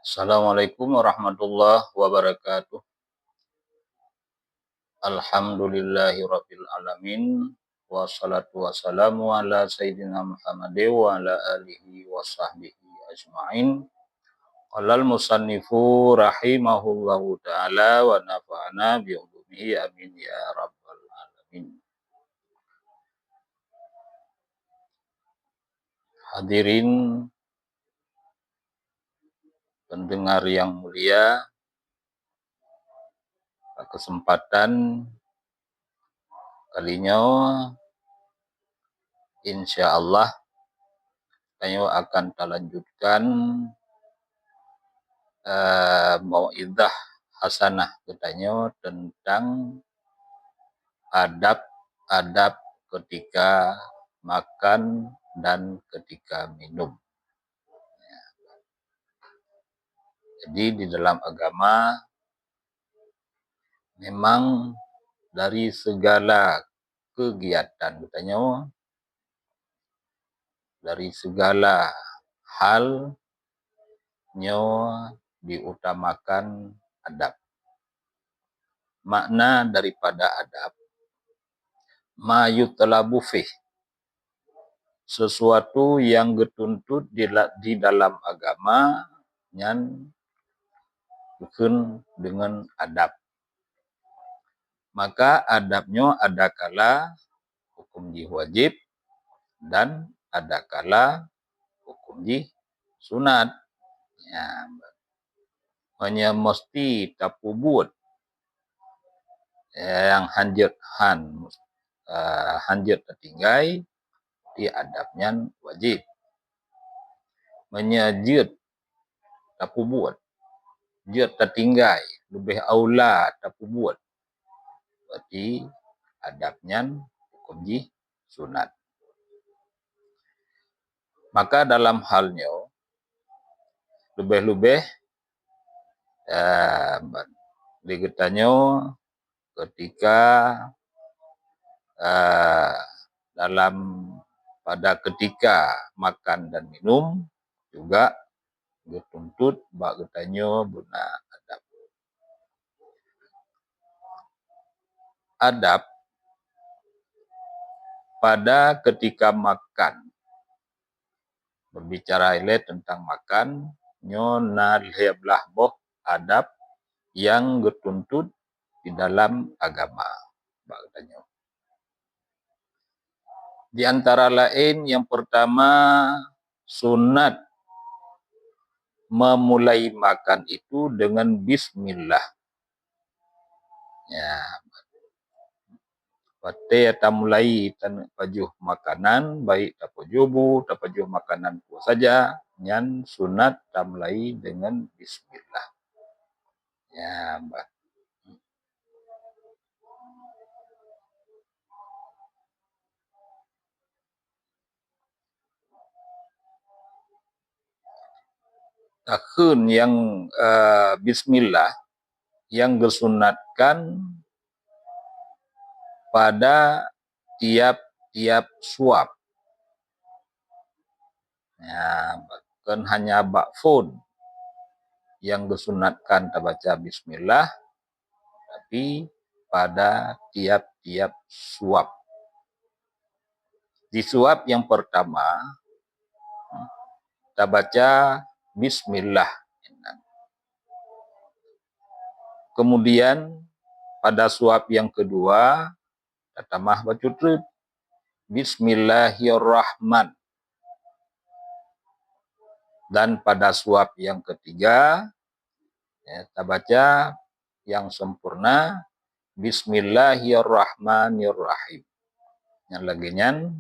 Assalamualaikum warahmatullahi wabarakatuh. Alhamdulillahirabbil alamin. Wassalatu wassalamu ala sayyidina Muhammad wa ala alihi wa sahbihi ajma'in. Qalal musannifu rahimahullahu ta'ala wa nafa'ana bi'ulumihi amin ya rabbal alamin. Hadirin pendengar yang mulia, kesempatan kalinya insyaallah saya akan lanjutkan mau'idah hasanah katanya tentang adab-adab ketika makan dan ketika minum. Jadi di dalam agama memang dari segala kegiatan katanya, dari segala halnya diutamakan adab. Makna daripada adab, ma yutlabu fih, sesuatu yang dituntut di dalam agama yang bukan dengan adab. Maka adabnya ada kala hukum wajib dan ada kala hukum sunat. Ya, hanya mesti tapubut yang hanjat tertinggai di adabnya wajib. Menyajud tapubut jut tertinggai lebih aula tapubut, berarti adabnya hukum sunat. Maka dalam halnya lebih-lebih diketanya ketika dalam pada ketika makan dan minum juga dituntut bak katanya guna adab. Adab pada ketika makan, berbicara tentang makan, nyona leblah boh adab yang dituntut di dalam agama. Bak katanya. Di antara lain yang pertama, sunat memulai makan itu dengan bismillah. Ya, pate ta mulai tan pajuh makanan baik tapajubu tapajuh makanan ku saja nyan sunat ta mulai dengan bismillah. Ya, Mbak. Akhun yang bismillah yang disunatkan pada tiap-tiap suap. Ya, bukan hanya bakfun yang disunatkan terbaca bismillah, tapi pada tiap-tiap suap. Di suap yang pertama, kita baca bismillah. Kemudian pada suap yang kedua, kita mah baca bismillahirrahman. Dan pada suap yang ketiga, kita baca yang sempurna, bismillahirrahmanirrahim. Yang laginya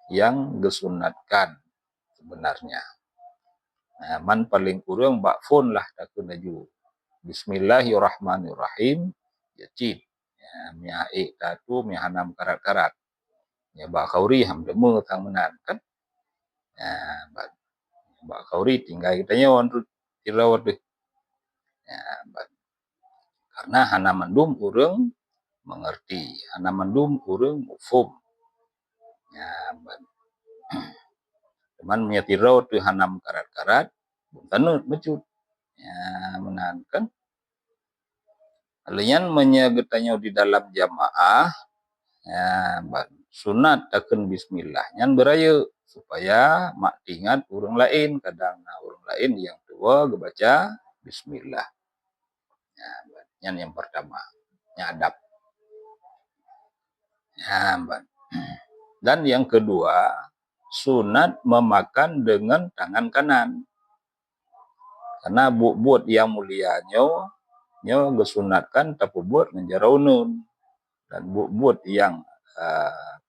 yang disunatkan sebenarnya. Nah, man paling kurang bakfun lah takun laju. Bismillahirrahmanirrahim. Ya cip. Ya, mi'aik tatu mi'hanam karat-karat. Ya bak khauri hamdemu tang menan kan. Ya, bak khauri tinggal kita nyawan tu tirawat tu. Ya, karena hana mandum urang mengerti. Hana mandum urang mufum. Ya, cuman menyetirau tu hanam karat-karat, tanut mecut. Ya, menankan alian menyegetanya di dalam jamaah ya, sunat akan bismillah nyan beraya supaya mak ingat orang lain kadang orang lain yang tua baca bismillah. Ya, nyan yang pertama nyadap. Ya, dan yang kedua sunat memakan dengan tangan kanan. Karena buat yang mulia nyo gesunatkan tapi buat menjaraunun dan buat yang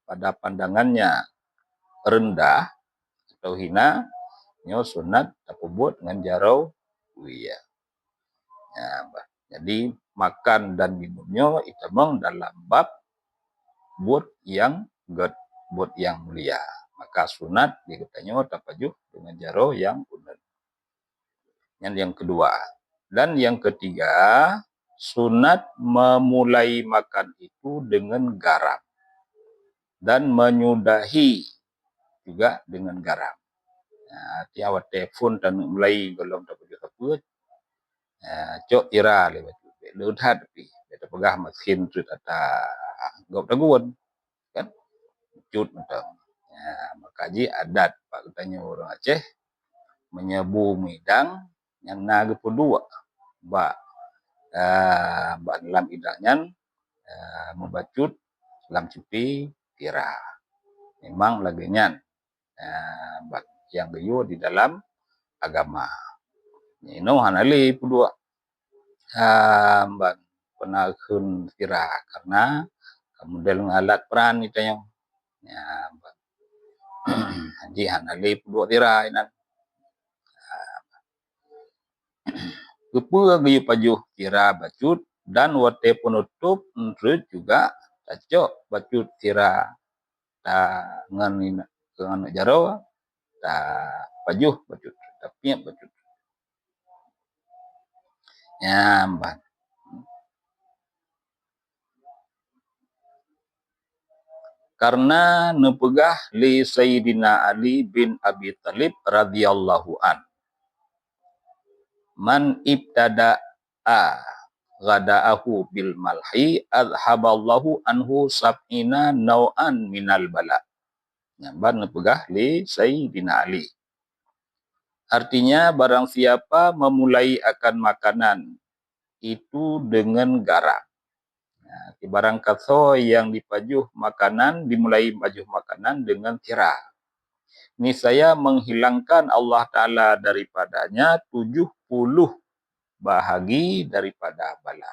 pada pandangannya rendah atau hina nyo sunat tapi buat menjarau iya. Jadi makan dan minumnya itu memang dalam bab buat yang mulia. Maka sunat dikatanya tapajuh dengan jaro yang benar. Yang kedua. Dan yang ketiga, sunat memulai makan itu dengan garam. Dan menyudahi juga dengan garam. Tiawat telefon dan mulai belum tapajuh taput. Cok ira lewat. Leutat tapi. Kita pegah mesin tu tata gop taguan. Kan? Cut macam. Makaji adat Pak katanya orang Aceh menyebu midang yang naga pedua dalam idangnya membacut dalam cupi tira memang laginya yang geyo di dalam agama ini hanali pedua penahun tira karena kemudian alat peran itu yang jadi hanali pedua tira ini Gepua gayu pajuh tira bacut dan wate penutup untuk juga cocok bacut tira ngan jaro pajuh bacut tapi bacut nyamban karena nepegah li Sayyidina Ali bin Abi Thalib radhiyallahu an man ibtada'a ghada'ahu bil malhi adhaballahu anhu sab'ina naw'an minal bala. Nyamban nepegah li Sayyidina Ali. Artinya barang siapa memulai akan makanan itu dengan garam. Barang kaso yang dipajuh makanan dimulai pajuh makanan dengan tira. Ini saya menghilangkan Allah Ta'ala daripadanya 70 bahagi daripada bala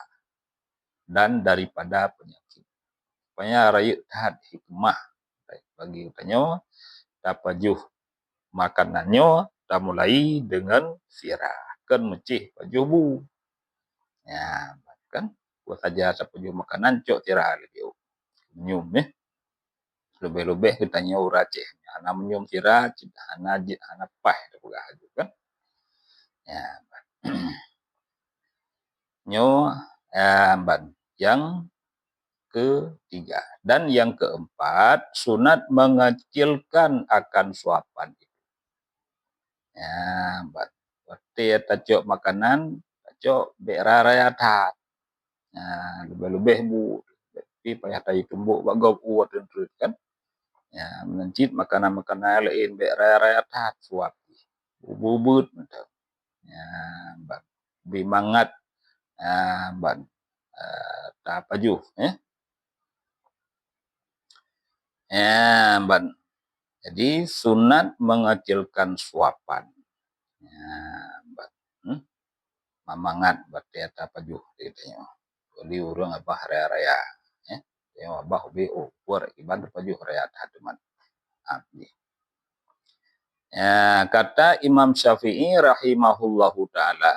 dan daripada penyakit. Supaya rakyat tahat hikmah bagi tanya tapajuh makanannya tak mulai dengan sirah kan mecih pajuh bu ya kan buat saja tapajuh makanan cok sirah lebih nyum lebih-lebih kita nyaur Aceh ana menyum sirah ana pah pegah kan ya nyo yang ketiga dan yang keempat sunat mengecilkan akan suapan itu berarti tacok makanan tacok beraraya tat lebih-lebih bu tapi payah tayi tumbuk bagau uat terus kan menencit makanan-makanan lain beraraya tat suap bubut macam bimangat tapajuh jadi sunat mengecilkan suapan mamangat berarti tapajuh gitu jadi urang apa raya-raya yang abah BO buat iban tapajuh raya teman abdi kata Imam Syafi'i rahimahullahu taala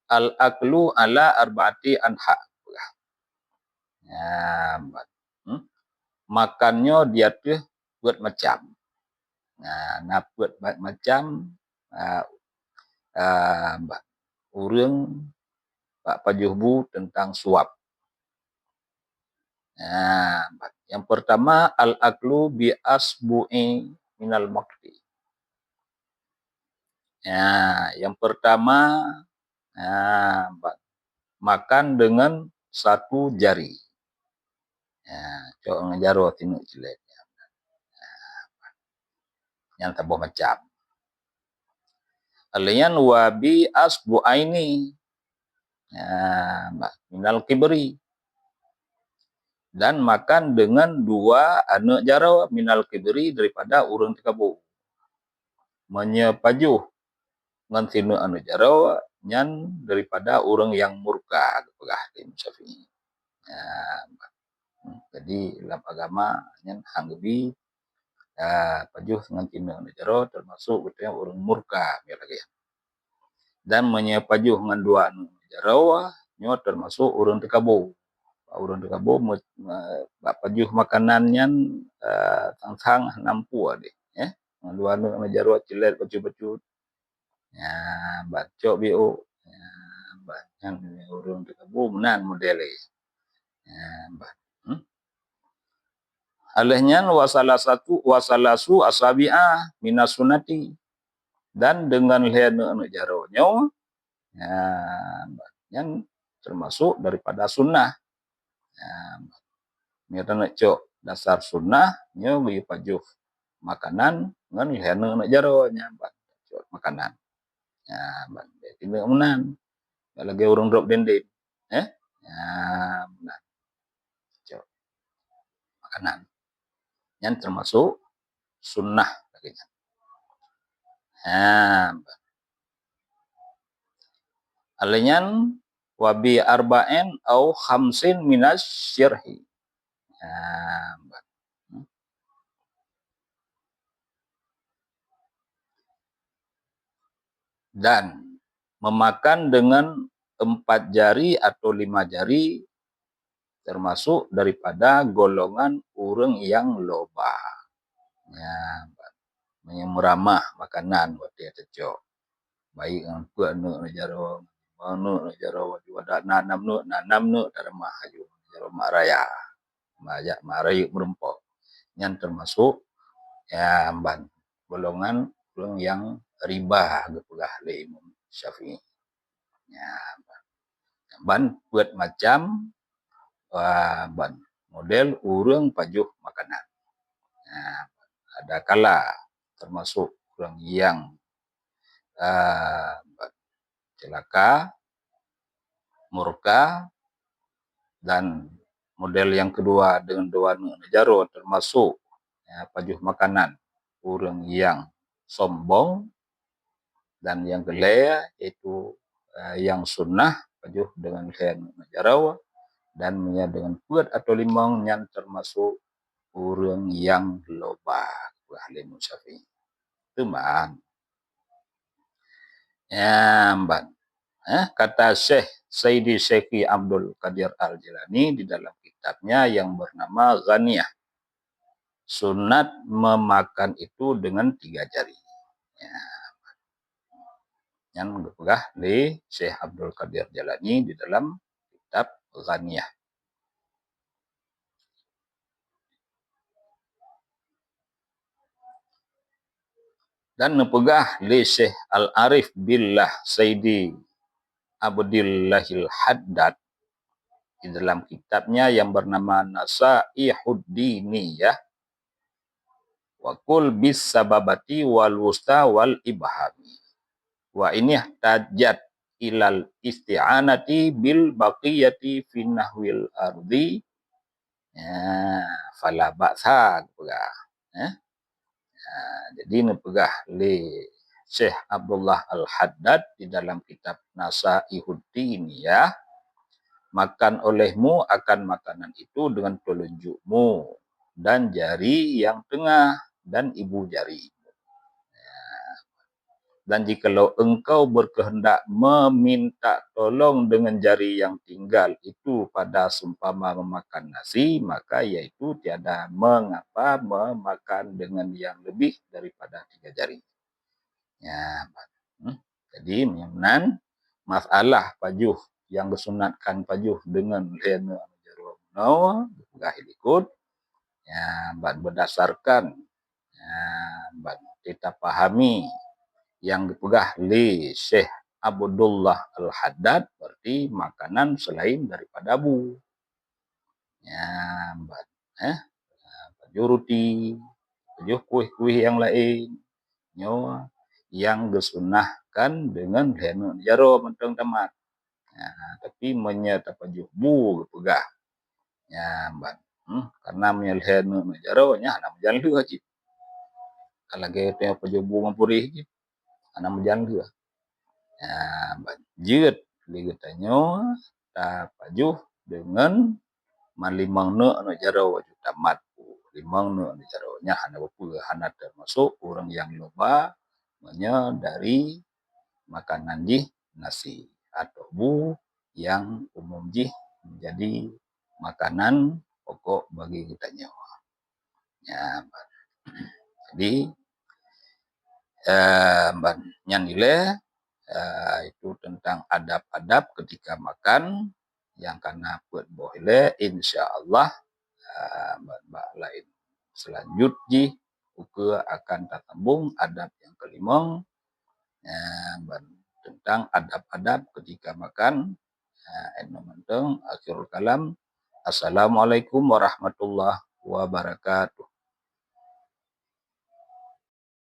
al-aklu ala arba'ati anha makannya dia tuh buat macam buat macam urang Pak Pajuhbu tentang suap yang pertama al-aklu bi asbu'i minal makti yang pertama Makan dengan satu jari. Cok ngejaro tinu cilet. Yang tabuh macam. Alian wabi asbu aini. Minal kibri. Dan makan dengan dua anak jaro minal kibri daripada urang tikabu. Menyepajuh ngan tinu anak jaro nyan daripada orang yang murka kepegah Imam Syafi'i. Jadi dalam agama nyan hanggebi pajuh ngan tinu anak jaro termasuk betulnya orang murka lagi. Dan menyepajuh ngan dua anak jaro nyo termasuk orang tekabu. Orang tekabu pajuh makanan nyan tang-tang nampu ade ya. Dua anak jaro cilet bacu-bacu bacok bio banyak urang tekabu menan modele alehnya wasalasu asabi'ah minas sunati dan dengan lehana anu jaronyo yang termasuk daripada sunnah mirana cok dasar sunnah nyo bi pajuh makanan ngan lehana anu jaronyo makanan tina menan lagi urang drop dendek makanan yang termasuk sunnah alenyan wabi arba'in au khamsin minas syirhi dan memakan dengan 4 jari atau 5 jari termasuk daripada golongan urang yang loba. Yang meramah makanan buat dia teco. Baik ang anu jaro, anu jaro wadah nanam nu termah haju jaro mak raya. Majak marayu merempok. Yang termasuk golongan urang yang riba gepegah le Imam Syafi'i. Ban buat macam model urang pajuh makanan. Ada kala termasuk orang yang celaka, murka, dan model yang kedua dengan dua jaro termasuk pajuh makanan orang yang sombong, dan yang kelea yaitu yang sunnah pajuh dengan jaro dan dengan kuat atau limang yang termasuk urang yang loba ahli Imam Syafi'i. Itu man. Kata Syekh Sayyidi Syekhi Abdul Qadir Al-Jilani di dalam kitabnya yang bernama Ghaniyah. Sunat memakan itu dengan 3 jari. Yang megah di Syekh Abdul Qadir Jalani di dalam kitab Ghaniyah. Dan nepegah li Syekh Al-Arif Billah Sayyidi Abdillahil Haddad di dalam kitabnya yang bernama Nasaihuddiniyah wa qul bis sababati wal wusta wal ibhami wa ini tajat ilal isti'anati bil baqiyati fi nahwil ardi fala ba'sa jadi nepegah li Syekh Abdullah Al-Haddad di dalam kitab Nasaihuddiniyah, makan olehmu akan makanan itu dengan telunjukmu dan jari yang tengah dan ibu jari. Dan jikalau engkau berkehendak meminta tolong dengan jari yang tinggal itu pada seumpama memakan nasi, maka yaitu tiada mengapa memakan dengan yang lebih daripada 3 jari. Jadi menan masalah pajuh yang disunatkan pajuh dengan lena jaro no ikut berdasarkan kita pahami yang dipegah li Syekh Abdullah Al-Haddad berarti makanan selain daripada abu. Ya, baju roti, baju kuih-kuih yang lain, nyo yang disunahkan dengan lena jaro menteng tamat. Ya, tapi menyata baju bu pegah. Ya, karena menyelena jaro nya hana menjalan lu haji. Kalau ge teh baju bu ngampuri haji, hana menjalan lu. Ya, banjir ligetanyo ta baju dengan malimang anu jaro waju tamat limang anu jaro nya hana bepeuh hana termasuk orang yang loba dari makanan jih nasi atau bu yang umum jih menjadi makanan pokok bagi kita nyawa. Ya, jadi nyanile itu tentang adab-adab ketika makan yang karena buat boleh insyaallah mbak lain selanjutnya uke akan tatambung adab yang kelima tentang adab-adab ketika makan. Eno menteng akhirul kalam. Assalamualaikum warahmatullahi wabarakatuh.